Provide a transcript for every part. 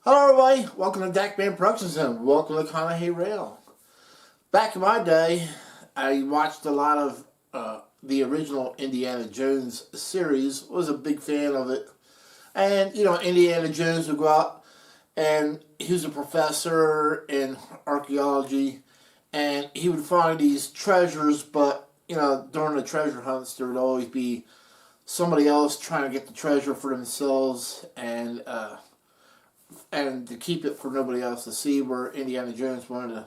Hello everybody, welcome to Dakman Productions and welcome to Conahee Rail. Back in my day, I watched a lot of the original Indiana Jones series, was a big fan of it. And, you know, Indiana Jones would go out and he was a professor in archaeology and he would find these treasures, but, you know, during the treasure hunts there would always be somebody else trying to get the treasure for themselves and to keep it for nobody else to see, where Indiana Jones wanted to,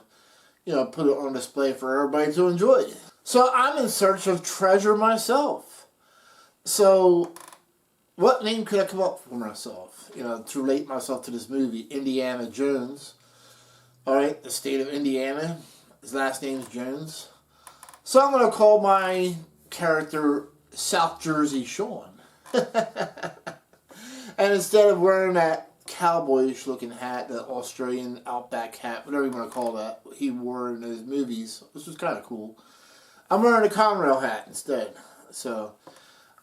you know, put it on display for everybody to enjoy. So I'm in search of treasure myself. So what name could I come up for myself, you know, to relate myself to this movie, Indiana Jones? Alright, the state of Indiana. His last name's Jones. So I'm going to call my character South Jersey Shawn. And instead of wearing that cowboyish looking hat, the Australian outback hat, whatever you want to call that, he wore in his movies, which was kind of cool, I'm wearing a Conrail hat instead. So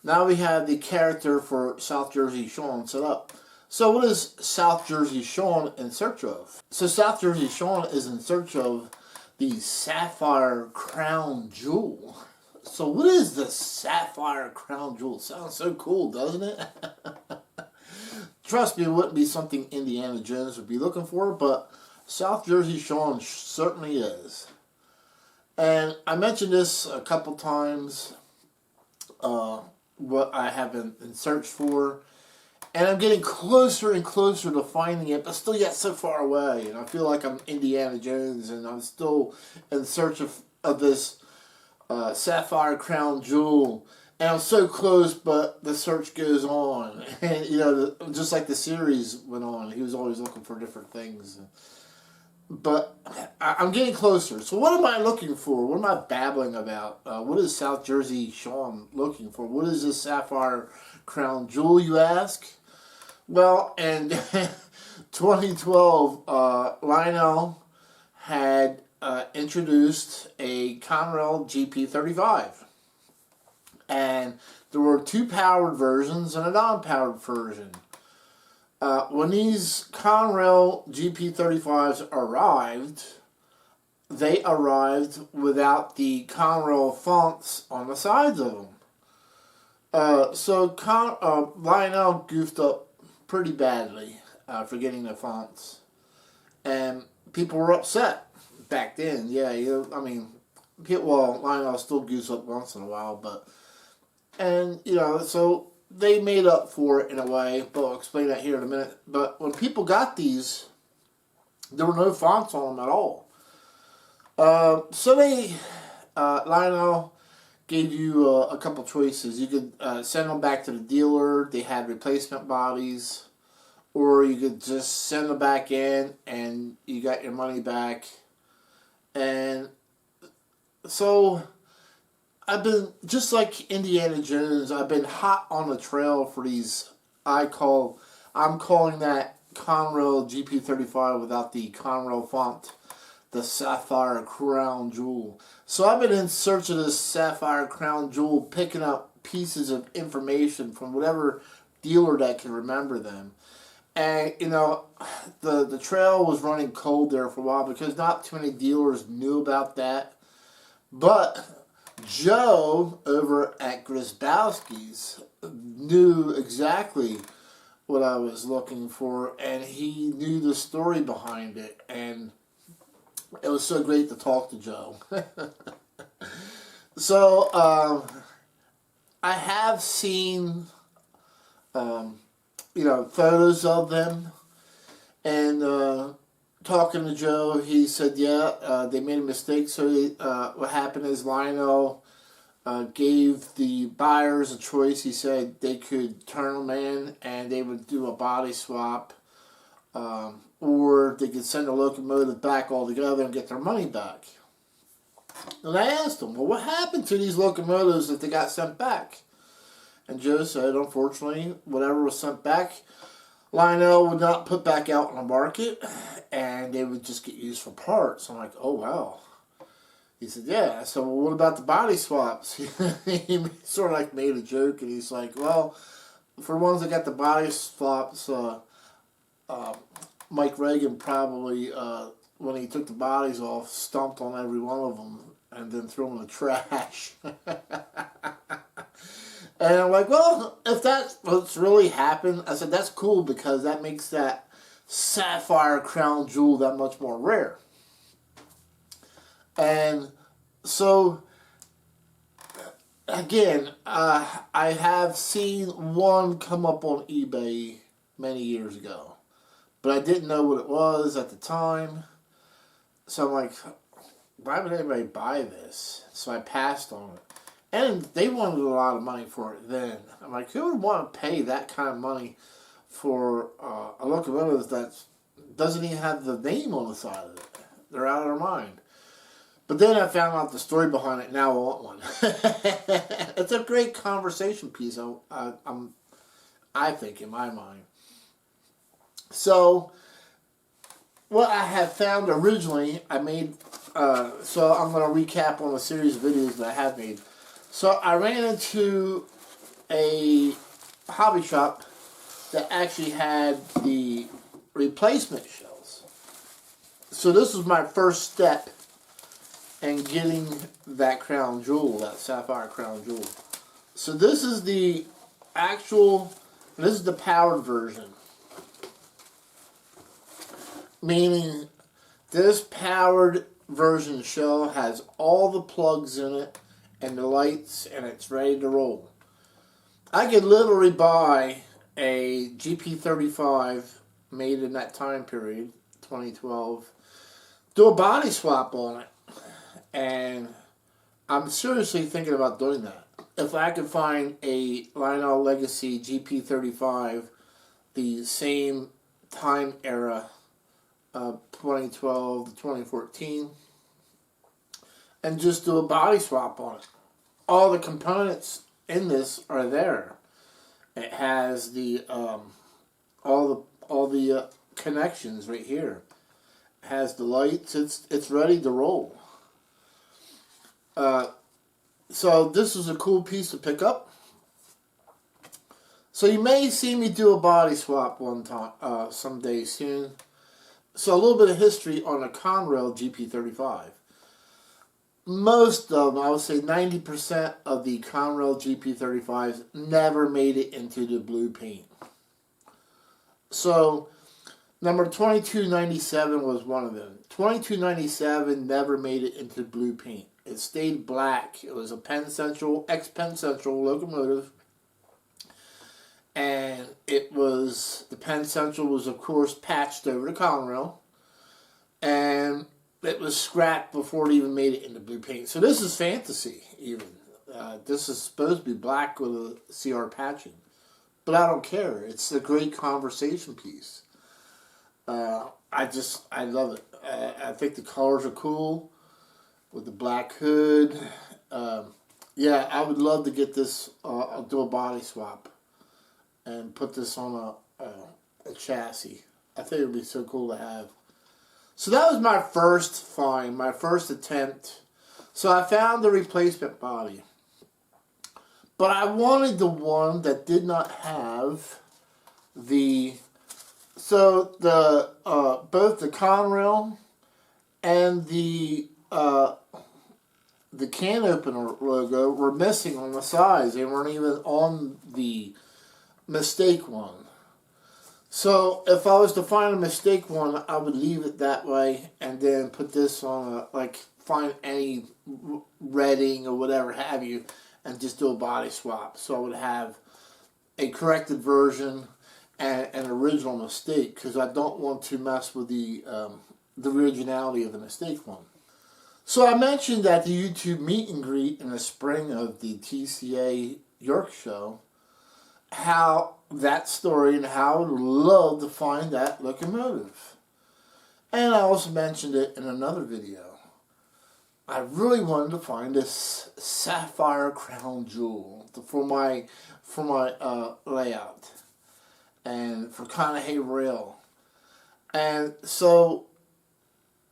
now we have the character for South Jersey Shawn set up. So what is South Jersey Shawn in search of? So South Jersey Shawn is in search of the Sapphire Crown Jewel. So what is the Sapphire Crown Jewel? Sounds so cool, doesn't it? Trust me, it wouldn't be something Indiana Jones would be looking for, but South Jersey Shawn certainly is. And I mentioned this a couple times, what I have been in search for, and I'm getting closer and closer to finding it, but still yet so far away, and I feel like I'm Indiana Jones, and I'm still in search of this Sapphire Crown Jewel. And I'm so close, but the search goes on. And, you know, just like the series went on, he was always looking for different things. But I'm getting closer. So what am I looking for? What am I babbling about? What is South Jersey Shawn looking for? What is this Sapphire Crown Jewel, you ask? Well, in 2012, Lionel had introduced a Conrail GP35. And there were two powered versions and a non-powered version. When these Conrail GP35s arrived, they arrived without the Conrail fonts on the sides of them. So Lionel goofed up pretty badly for getting the fonts. And people were upset back then. Yeah, I mean, Lionel still goofs up once in a while, but... And, you know, so they made up for it in a way, but I'll explain that here in a minute. But when people got these, there were no fonts on them at all. So Lionel gave you a couple choices. You could send them back to the dealer. They had replacement bodies. Or you could just send them back in and you got your money back. And so... I've been, just like Indiana Jones, I've been hot on the trail for these, I'm calling that Conrail GP35 without the Conrail font, the Sapphire Crown Jewel. So I've been in search of this Sapphire Crown Jewel, picking up pieces of information from whatever dealer that can remember them. And, you know, the trail was running cold there for a while because not too many dealers knew about that. But Joe over at Grisbowski's knew exactly what I was looking for, and he knew the story behind it, and it was so great to talk to Joe. So I have seen you know, photos of them, and talking to Joe, he said, yeah, they made a mistake. So what happened is Lionel gave the buyers a choice. He said they could turn them in and they would do a body swap, or they could send the locomotive back altogether and get their money back. And I asked him, well, what happened to these locomotives that they got sent back? And Joe said, unfortunately, whatever was sent back, Lionel would not put back out on the market, and they would just get used for parts. I'm like, oh, wow. He said, yeah. I said, well, what about the body swaps? He sort of like made a joke, and he's like, well, for ones that got the body swaps, Mike Reagan probably, when he took the bodies off, stomped on every one of them and then threw them in the trash. And I'm like, well, if that's what's really happened, I said, that's cool because that makes that Sapphire Crown Jewel that much more rare. And so, again, I have seen one come up on eBay many years ago, but I didn't know what it was at the time. So I'm like, why would anybody buy this? So I passed on it. And they wanted a lot of money for it then. I'm like, who would want to pay that kind of money for a locomotive that doesn't even have the name on the side of it? They're out of their mind. But then I found out the story behind it. Now I want one. It's a great conversation piece, I think, in my mind. So, what I had found originally, I made, so I'm going to recap on a series of videos that I have made. So I ran into a hobby shop that actually had the replacement shells. So this was my first step in getting that crown jewel, that Sapphire Crown Jewel. So this is the actual, this is the powered version. Meaning this powered version shell has all the plugs in it and the lights, and it's ready to roll. I could literally buy a GP35 made in that time period, 2012, do a body swap on it, and I'm seriously thinking about doing that. If I could find a Lionel Legacy GP35, the same time era of 2012 to 2014, and just do a body swap on it. All the components in this are there. It has the all the connections right here. It has the lights. It's ready to roll. So this is a cool piece to pick up. So you may see me do a body swap one time, someday soon. So a little bit of history on a Conrail GP35. Most of them, I would say 90% of the Conrail GP35s never made it into the blue paint. So, number 2297 was one of them. 2297 never made it into blue paint. It stayed black. It was a Penn Central, ex-Penn Central locomotive. And it was, the Penn Central was of course patched over to Conrail. And it was scrapped before it even made it into blue paint. So this is fantasy, even. This is supposed to be black with a CR patching. But I don't care. It's a great conversation piece. I love it. I think the colors are cool with the black hood. Yeah, I would love to get this, I'll do a body swap and put this on a chassis. I think it would be so cool to have. So that was my first find, my first attempt. So I found the replacement body. But I wanted the one that did not have the, so the both the Conrail and the can opener logo were missing on the sides. They weren't even on the mistake one. So if I was to find a mistake one, I would leave it that way and then put this on find any redding or whatever have you and just do a body swap. So I would have a corrected version and an original mistake because I don't want to mess with the originality of the mistake one. So I mentioned at the YouTube meet and greet in the spring of the TCA York show how that story and how I would love to find that locomotive. And I also mentioned it in another video. I really wanted to find this Sapphire Crown Jewel for my layout and for Conahay Rail. And so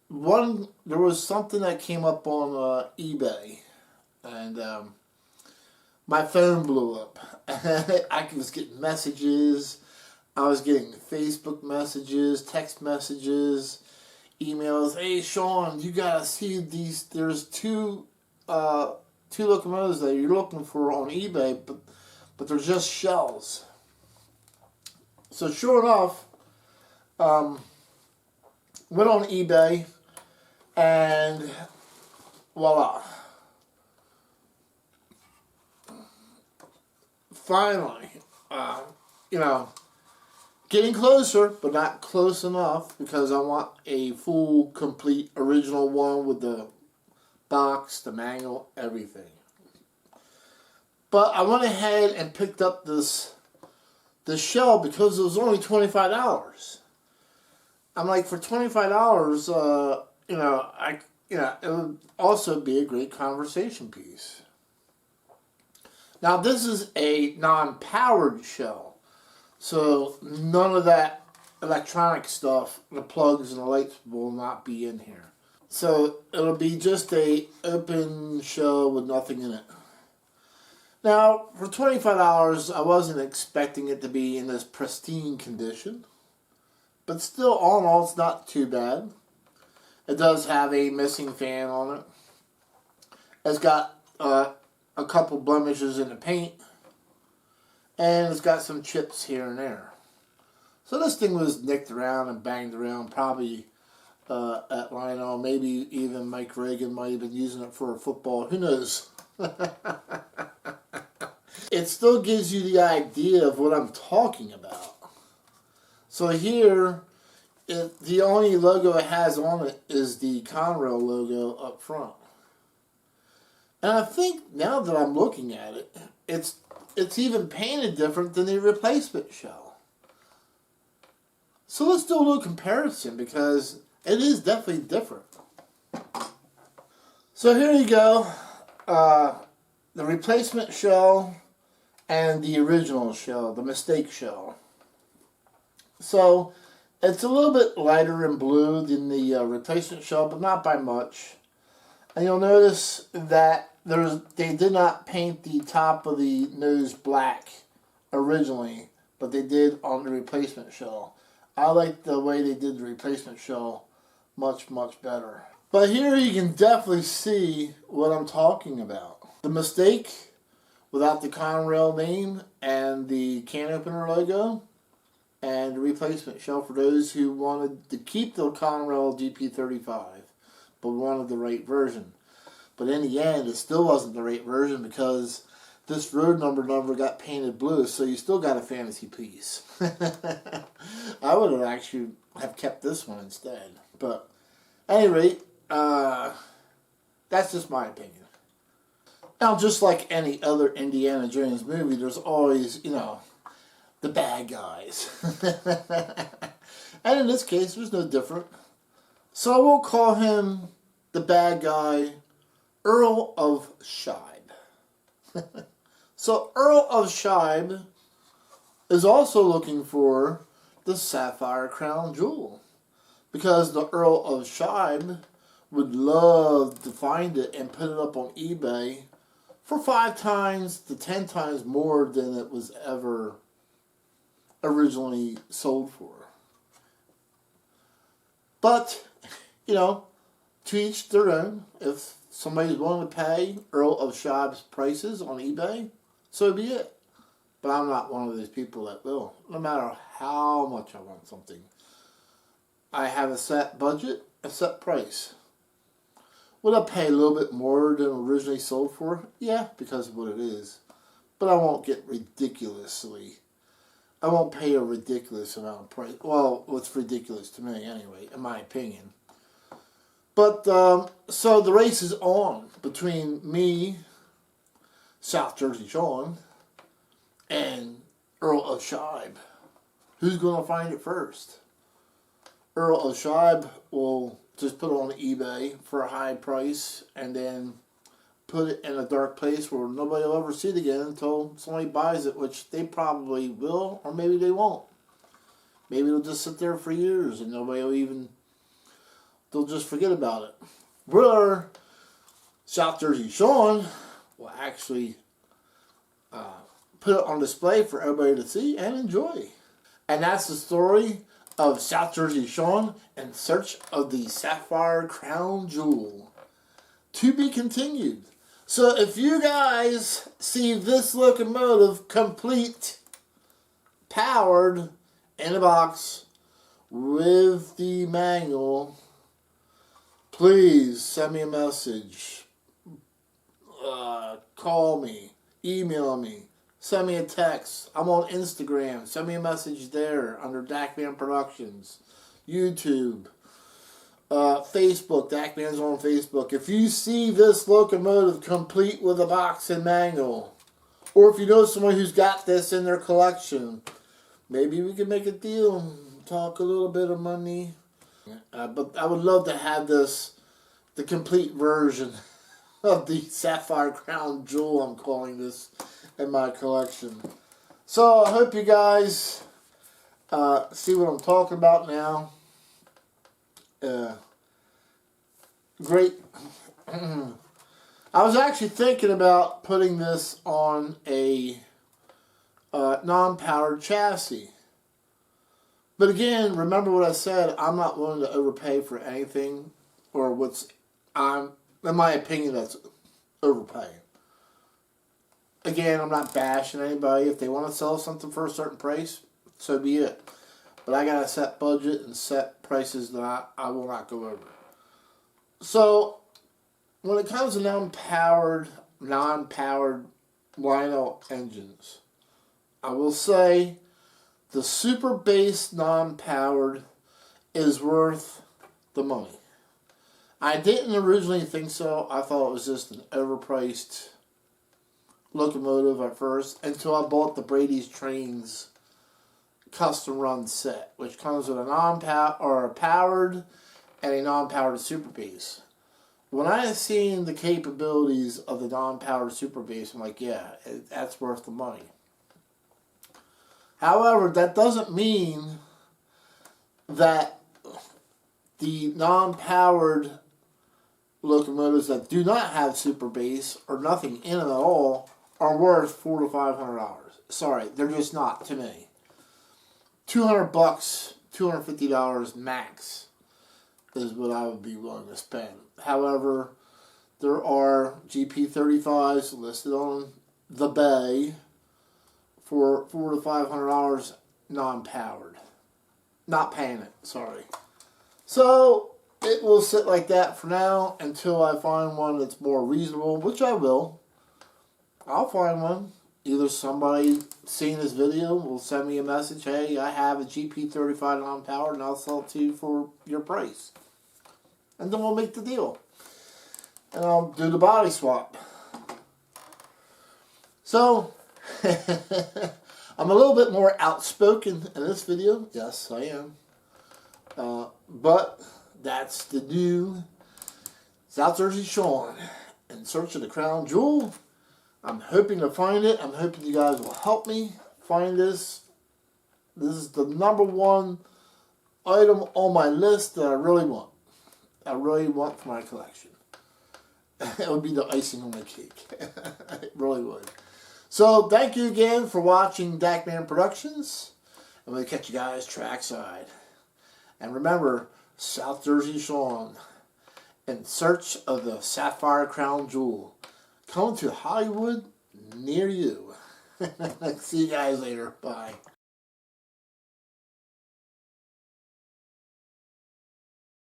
there was something that came up on eBay, and my phone blew up. I was getting messages. I was getting Facebook messages, text messages, emails. Hey, Shawn, you gotta see these. There's two locomotives that you're looking for on eBay, but they're just shells. So sure enough, went on eBay and voila. Finally, you know, getting closer, but not close enough because I want a full, complete, original one with the box, the manual, everything. But I went ahead and picked up this shell because it was only $25. I'm like, for $25, it would also be a great conversation piece. Now this is a non-powered shell, so none of that electronic stuff, the plugs and the lights will not be in here. So it'll be just a open shell with nothing in it. Now, for $25, I wasn't expecting it to be in this pristine condition. But still, all in all, it's not too bad. It does have a missing fan on it. It's got a couple blemishes in the paint. And it's got some chips here and there. So this thing was nicked around and banged around, probably at Lionel. Maybe even Mike Reagan might have been using it for a football. Who knows? It still gives you the idea of what I'm talking about. So here, the only logo it has on it is the Conrail logo up front. And I think now that I'm looking at it, it's even painted different than the replacement shell. So let's do a little comparison because it is definitely different. So here you go. The replacement shell and the original shell, the mistake shell. So it's a little bit lighter in blue than the replacement shell, but not by much. And you'll notice that they did not paint the top of the nose black originally, but they did on the replacement shell. I like the way they did the replacement shell much, much better. But here you can definitely see what I'm talking about. The mistake without the Conrail name and the can opener logo, and the replacement shell for those who wanted to keep the Conrail GP35 but wanted the right version. But in the end, it still wasn't the right version because this road number got painted blue, so you still got a fantasy piece. I would have actually have kept this one instead. But at any rate, that's just my opinion. Now, just like any other Indiana Jones movie, there's always, the bad guys. And in this case, there's no different. So I will call him the bad guy, Earl of Scheib. So Earl of Scheib is also looking for the Sapphire Crown Jewel. Because the Earl of Scheib would love to find it and put it up on eBay for 5 times to 10 times more than it was ever originally sold for. But, to each their own. If somebody's willing to pay Earl of Scheib's prices on eBay, so be it. But I'm not one of those people that will. No matter how much I want something. I have a set budget, a set price. Would I pay a little bit more than originally sold for? Yeah, because of what it is. But I won't get I won't pay a ridiculous amount of price. Well, it's ridiculous to me anyway, in my opinion. But, so the race is on between me, South Jersey Shawn, and Earl of Scheib. Who's going to find it first? Earl of Scheib will just put it on eBay for a high price and then put it in a dark place where nobody will ever see it again until somebody buys it, which they probably will, or maybe they won't. Maybe it'll just sit there for years and nobody will they'll just forget about it. Where South Jersey Shawn will actually put it on display for everybody to see and enjoy. And that's the story of South Jersey Shawn in search of the Sapphire Crown Jewel. To be continued. So if you guys see this locomotive complete, powered, in a box, with the manual, please send me a message. Call me. Email me. Send me a text. I'm on Instagram. Send me a message there under Dakman Productions. YouTube. Facebook. Dakman's on Facebook. If you see this locomotive complete with a box and manual, or if you know someone who's got this in their collection, maybe we can make a deal. Talk a little bit of money. But I would love to have this, the complete version of the Sapphire Crown Jewel, I'm calling this, in my collection. So I hope you guys see what I'm talking about now. Great. I was actually thinking about putting this on a non-powered chassis. But again, remember what I said, I'm not willing to overpay for anything, or in my opinion, that's overpaying. Again, I'm not bashing anybody. If they want to sell something for a certain price, so be it. But I got a set budget and set prices that I will not go over. So, when it comes to non-powered Lionel engines, I will say the super base non-powered is worth the money. I didn't originally think so. I thought it was just an overpriced locomotive at first, until I bought the Brady's Trainz custom run set, which comes with a powered and a non-powered super base. When I seen the capabilities of the non-powered super base, I'm like, yeah, that's worth the money. However, that doesn't mean that the non-powered locomotives that do not have super base or nothing in them at all are worth $400 to $500. Sorry, they're just not to me. $200, $250 max is what I would be willing to spend. However, there are GP35s listed on the bay for $400 to $500 non-powered. Not paying it, sorry. So, it will sit like that for now until I find one that's more reasonable, which I will. I'll find one. Either somebody seeing this video will send me a message, hey, I have a GP35 non-powered and I'll sell it to you for your price. And then we'll make the deal. And I'll do the body swap. So, I'm a little bit more outspoken in this video. Yes, I am. But that's the new South Jersey Shawn in search of the Crown Jewel. I'm hoping to find it. I'm hoping you guys will help me find this. This is the number 1 item on my list that I really want. I really want for my collection. It would be the icing on the cake. It really would. So, thank you again for watching Dakman Productions. I'm going to catch you guys trackside. And remember, South Jersey Shawn in search of the Sapphire Crown Jewel. Coming to Hollywood near you. See you guys later. Bye.